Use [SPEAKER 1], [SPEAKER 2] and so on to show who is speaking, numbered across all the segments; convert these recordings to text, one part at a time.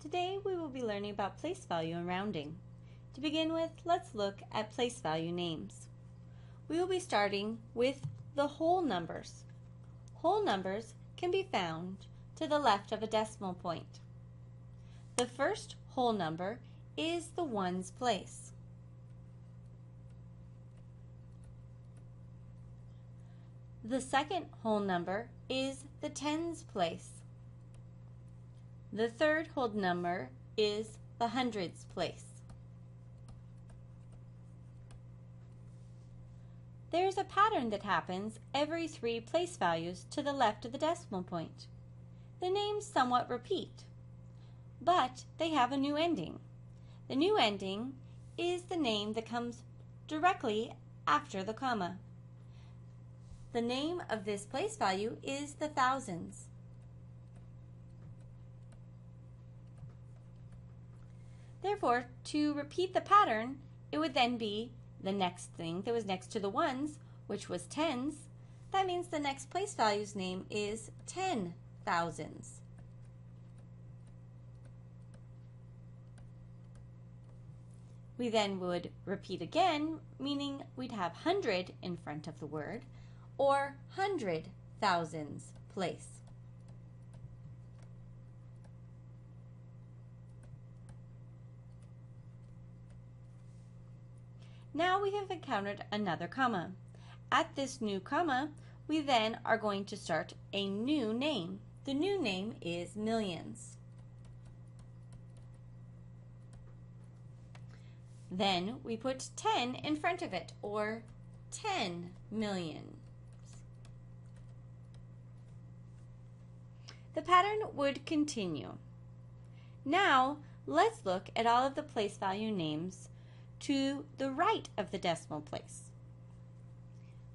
[SPEAKER 1] Today we will be learning about place value and rounding. To begin with, let's look at place value names. We will be starting with the whole numbers. Whole numbers can be found to the left of a decimal point. The first whole number is the ones place. The second whole number is the tens place. The third whole number is the hundreds place. There is a pattern that happens every 3 place values to the left of the decimal point. The names somewhat repeat, but they have a new ending. The new ending is the name that comes directly after the comma. The name of this place value is the thousands. Therefore, to repeat the pattern, it would then be the next thing that was next to the ones, which was tens. That means the next place value's name is 10 thousands. We then would repeat again, meaning we'd have hundred in front of the word, or hundred thousands place. Now we have encountered another comma. At this new comma, we then are going to start a new name. The new name is millions. Then we put 10 in front of it, or 10 million. The pattern would continue. Now, let's look at all of the place value names to the right of the decimal place.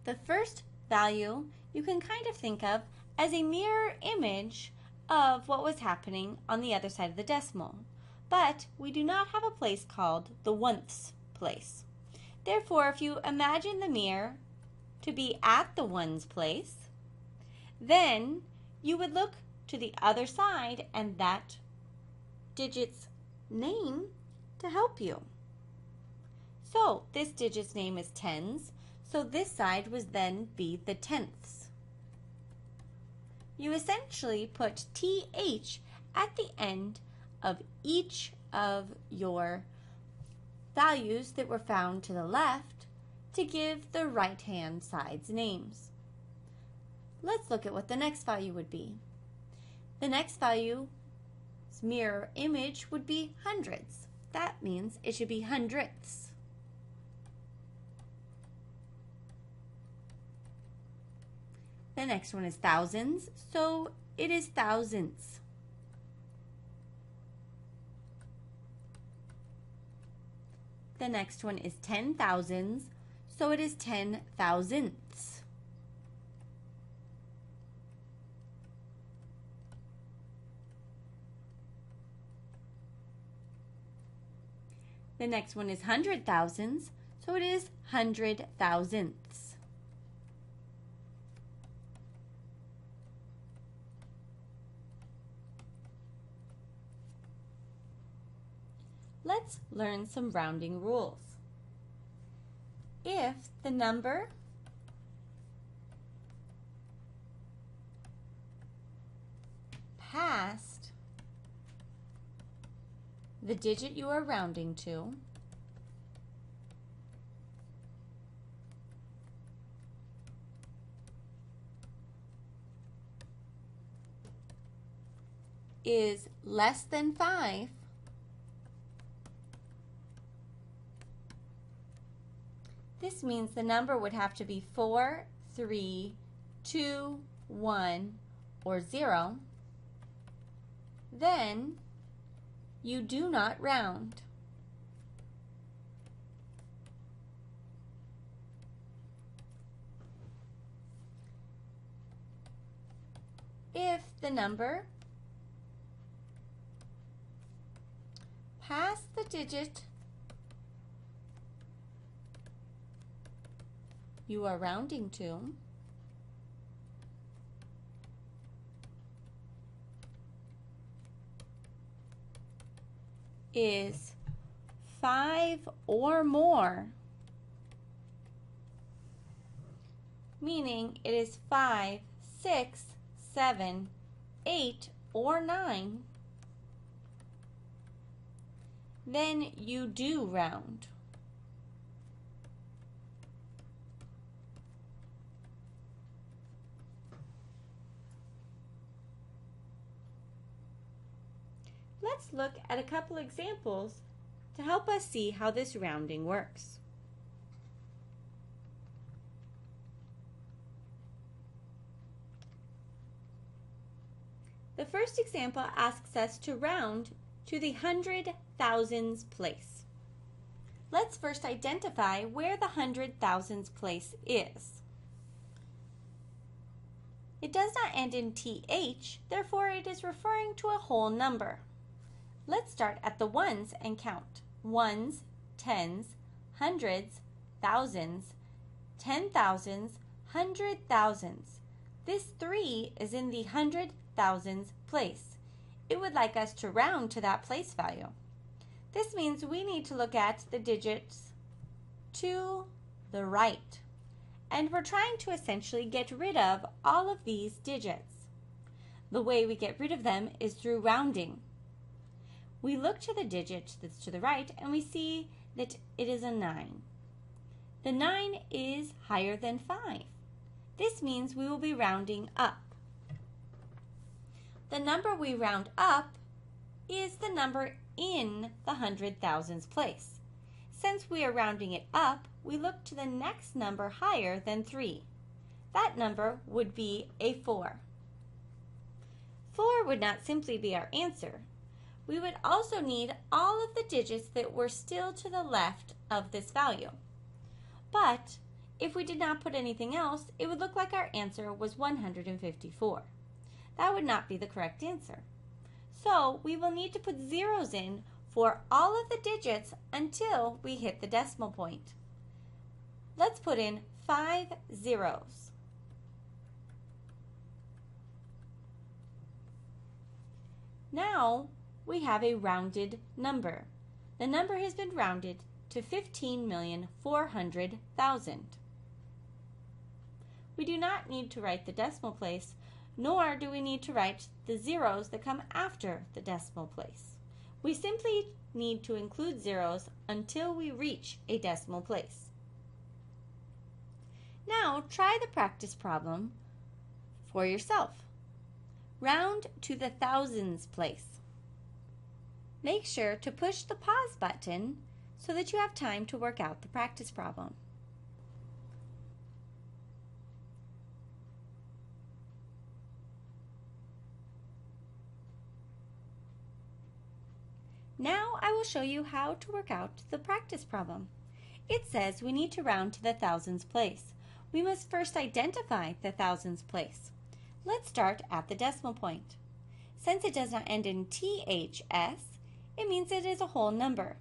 [SPEAKER 1] The first value you can kind of think of as a mirror image of what was happening on the other side of the decimal, but we do not have a place called the once place. Therefore, if you imagine the mirror to be at the ones place, then you would look to the other side and that digit's name to help you. So this digit's name is tens, so this side would then be the tenths. You essentially put TH at the end of each of your values that were found to the left to give the right-hand side's names. Let's look at what the next value would be. The next value's mirror image would be hundreds. That means it should be hundredths. The next one is thousands, so it is thousandths. The next one is 10 thousands, so it is 10 thousandths. The next one is 100 thousands, so it is 100 thousandths. Let's learn some rounding rules. If the number past the digit you are rounding to is less than 5, this means the number would have to be 4, 3, 2, 1, or 0. Then you do not round. If the number past the digit you are rounding to is 5 or more, meaning it is 5, 6, 7, 8, or 9, then you do round. Let's look at a couple examples to help us see how this rounding works. The first example asks us to round to the hundred thousands place. Let's first identify where the hundred thousands place is. It does not end in th, therefore it is referring to a whole number. Let's start at the ones and count. Ones, tens, hundreds, thousands, 10,000s, 100,000s. This 3 is in the hundred thousands place. It would like us to round to that place value. This means we need to look at the digits to the right. And we're trying to essentially get rid of all of these digits. The way we get rid of them is through rounding. We look to the digit that's to the right and we see that it is a 9. The 9 is higher than 5. This means we will be rounding up. The number we round up is the number in the hundred thousands place. Since we are rounding it up, we look to the next number higher than 3. That number would be a 4. 4 would not simply be our answer. We would also need all of the digits that were still to the left of this value. But if we did not put anything else, it would look like our answer was 154. That would not be the correct answer. So we will need to put zeros in for all of the digits until we hit the decimal point. Let's put in 5 zeros. Now we have a rounded number. The number has been rounded to 15,400,000. We do not need to write the decimal place, nor do we need to write the zeros that come after the decimal place. We simply need to include zeros until we reach a decimal place. Now try the practice problem for yourself. Round to the thousands place. Make sure to push the pause button so that you have time to work out the practice problem. Now I will show you how to work out the practice problem. It says we need to round to the thousands place. We must first identify the thousands place. Let's start at the decimal point. Since it does not end in THS, it means it is a whole number.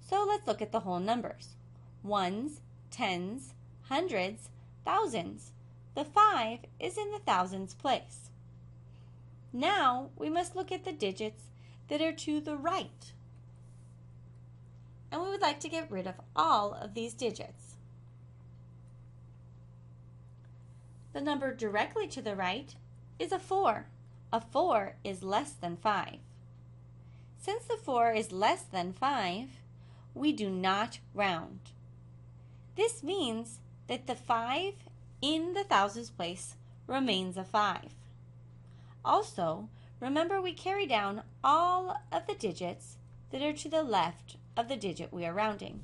[SPEAKER 1] So let's look at the whole numbers. Ones, tens, hundreds, thousands. The 5 is in the thousands place. Now we must look at the digits that are to the right. And we would like to get rid of all of these digits. The number directly to the right is a 4. A 4 is less than 5. Since the 4 is less than 5, we do not round. This means that the 5 in the thousands place remains a 5. Also, remember we carry down all of the digits that are to the left of the digit we are rounding.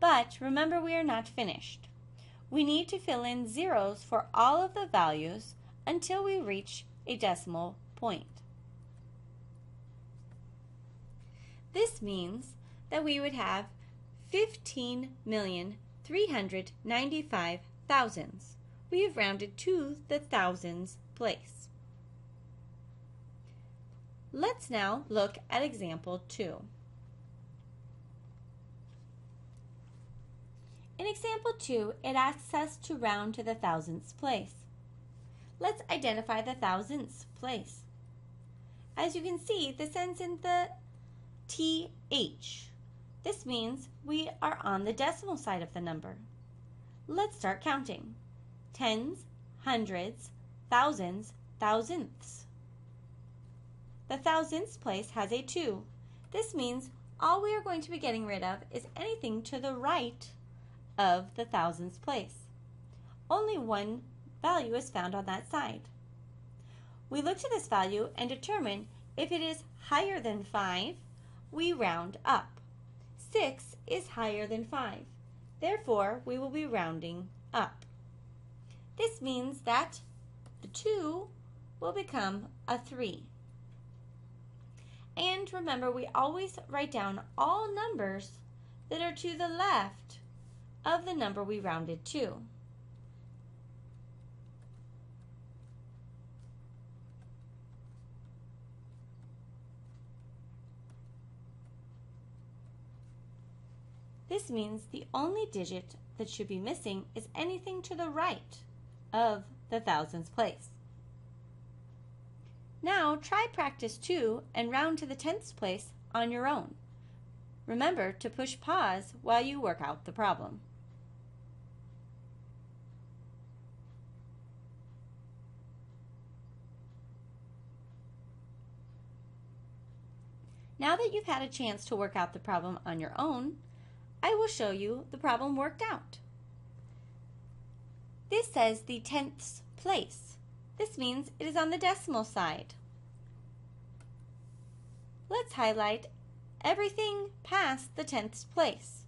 [SPEAKER 1] But remember we are not finished. We need to fill in zeros for all of the values until we reach a decimal point. This means that we would have 15,395,000. We have rounded to the thousands place. Let's now look at example 2. In example 2, it asks us to round to the thousands place. Let's identify the thousands place. As you can see, this ends in the TH. This means we are on the decimal side of the number. Let's start counting. Tens, hundreds, thousands, thousandths. The thousandths place has a 2. This means all we are going to be getting rid of is anything to the right of the thousandths place. Only one value is found on that side. We look to this value and determine if it is higher than 5, we round up. 6 is higher than 5. Therefore, we will be rounding up. This means that the 2 will become a 3. And remember, we always write down all numbers that are to the left of the number we rounded to. This means the only digit that should be missing is anything to the right of the thousandths place. Now try practice 2 and round to the tenths place on your own. Remember to push pause while you work out the problem. Now that you've had a chance to work out the problem on your own, I will show you the problem worked out. This says the tenths place. This means it is on the decimal side. Let's highlight everything past the tenths place.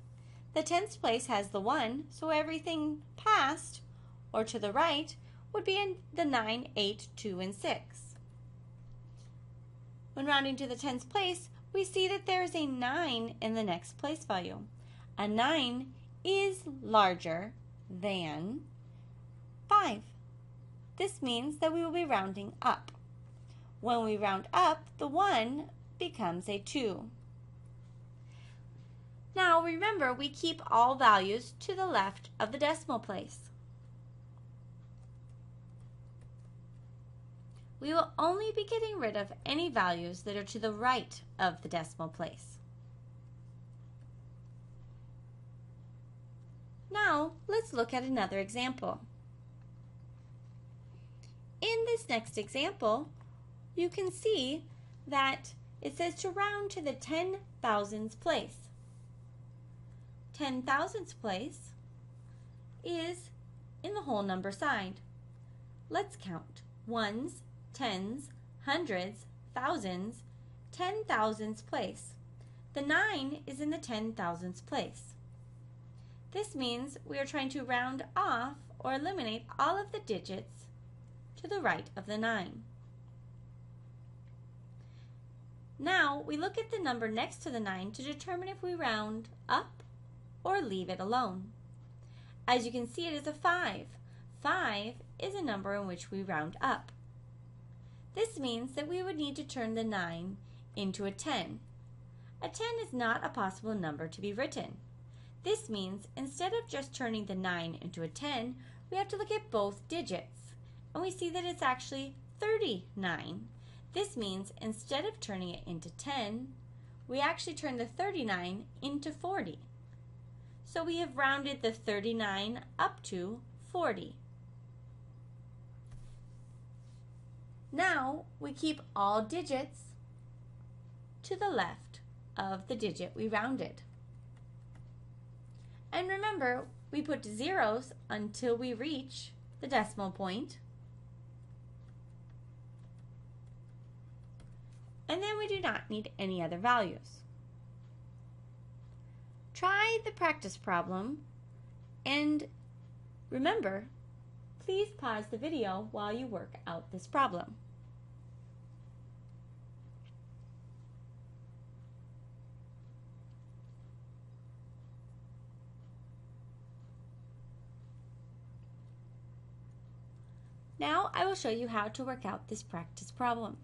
[SPEAKER 1] The tenths place has the 1, so everything past or to the right would be in the 9, 8, 2, and 6. When rounding to the tenths place, we see that there is a 9 in the next place value. A 9 is larger than 5. This means that we will be rounding up. When we round up, the 1 becomes a 2. Now remember, we keep all values to the left of the decimal place. We will only be getting rid of any values that are to the right of the decimal place. Now, let's look at another example. In this next example, you can see that it says to round to the 10,000ths place. 10,000ths place is in the whole number side. Let's count. Ones, tens, hundreds, thousands, 10,000ths place. The 9 is in the 10,000ths place. This means we are trying to round off or eliminate all of the digits to the right of the 9. Now we look at the number next to the 9 to determine if we round up or leave it alone. As you can see, it is a 5. 5 is a number in which we round up. This means that we would need to turn the 9 into a 10. A 10 is not a possible number to be written. This means instead of just turning the 9 into a 10, we have to look at both digits. And we see that it's actually 39. This means instead of turning it into 10, we actually turn the 39 into 40. So we have rounded the 39 up to 40. Now we keep all digits to the left of the digit we rounded. And remember, we put zeros until we reach the decimal point. And then we do not need any other values. Try the practice problem, and remember, please pause the video while you work out this problem. Now I will show you how to work out this practice problem.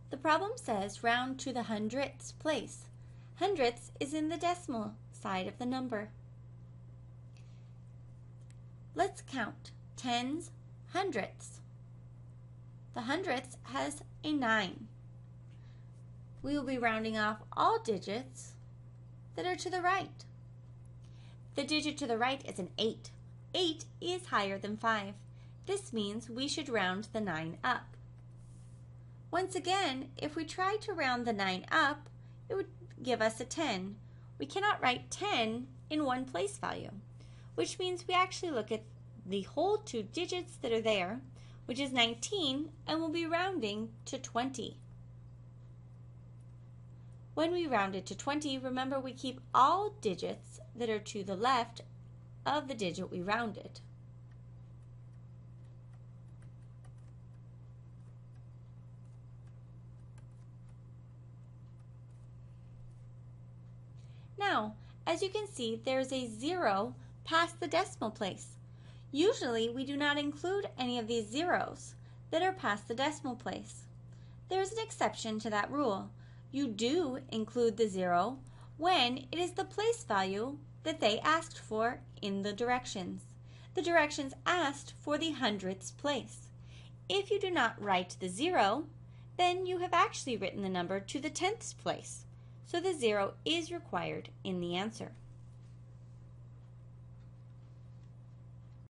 [SPEAKER 1] The problem says round to the hundredths place. Hundredths is in the decimal side of the number. Let's count. Tens, hundredths. The hundredths has a 9. we will be rounding off all digits that are to the right. The digit to the right is an 8. 8 is higher than 5. This means we should round the 9 up. Once again, if we try to round the 9 up, it would give us a 10. We cannot write 10 in one place value, which means we actually look at the whole 2 digits that are there, which is 19, and we'll be rounding to 20. When we round it to 20, remember we keep all digits that are to the left of the digit we rounded. Now, as you can see, there's a 0 past the decimal place. Usually, we do not include any of these zeros that are past the decimal place. There's an exception to that rule. You do include the 0 when it is the place value that they asked for in the directions. The directions asked for the hundredths place. If you do not write the 0, then you have actually written the number to the tenths place. So the 0 is required in the answer.